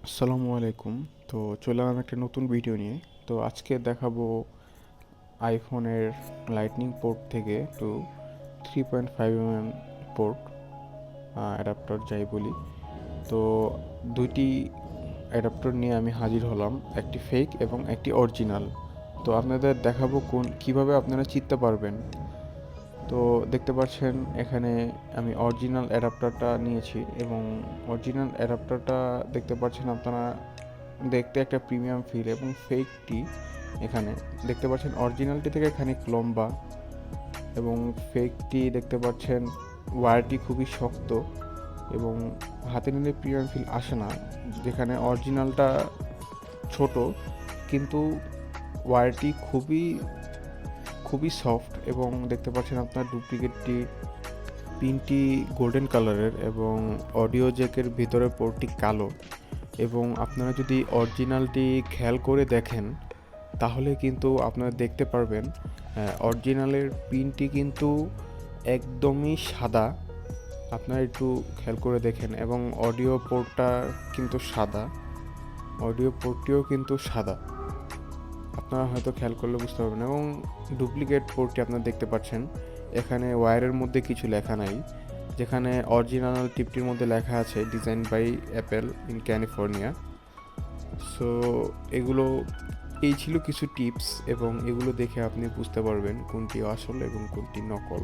আসসালামু আলাইকুম। তো চলে এলাম একটা নতুন ভিডিও নিয়ে। তো আজকে দেখাবো আইফোনের লাইটনিং পোর্ট থেকে 3.5 mm পোর্ট অ্যাডাপ্টার যাই বলি। তো দুইটি অ্যাডাপ্টার নিয়ে আমি হাজির হলাম, একটি ফেক এবং একটি অরিজিনাল। তো আপনাদের দেখাবো কিভাবে আপনারা চিনতে পারবেন। তো দেখতে পাচ্ছেন এখানে আমি অরিজিনাল অ্যাডাপ্টারটা নিয়েছি এবং অরিজিনাল অ্যাডাপ্টারটা দেখতে পাচ্ছেন আপনারা, দেখতে একটা প্রিমিয়াম ফিল। এবং ফেকটি এখানে দেখতে পাচ্ছেন অরিজিনালটি থেকে খানিক লম্বা এবং ফেকটি দেখতে পাচ্ছেন ওয়্যারটি খুবই শক্ত এবং হাতে নিলে প্রিমিয়াম ফিল আসে না। যেখানে অরিজিনালটা ছোট কিন্তু ওয়্যারটি খুবই খুবই সফট এবং দেখতে পাচ্ছেন আপনার ডুপ্লিকেটটি পিনটি গোল্ডেন কালারের এবং অডিও জ্যাকের ভিতরে পোর্টটি কালো। এবং আপনারা যদি অরিজিনালটি খেয়াল করে দেখেন তাহলে কিন্তু আপনারা দেখতে পারবেন অরিজিনালের পিনটি কিন্তু একদমই সাদা। আপনারা একটু খেয়াল করে দেখেন এবং অডিও পোর্টটা কিন্তু সাদা, অডিও পোর্টটিও কিন্তু সাদা। আপনারা হয়তো খেয়াল করলে বুঝতে পারবেন। এবং ডুপ্লিকেট পোর্টটি আপনারা দেখতে পাচ্ছেন এখানে ওয়্যারের মধ্যে কিছু লেখা নাই, যেখানে অরিজিনাল টিপটির মধ্যে লেখা আছে design by Apple in California. So এগুলো এই ছিল কিছু টিপস এবং এগুলো দেখে আপনি বুঝতে পারবেন কোনটি আসল এবং কোনটি নকল।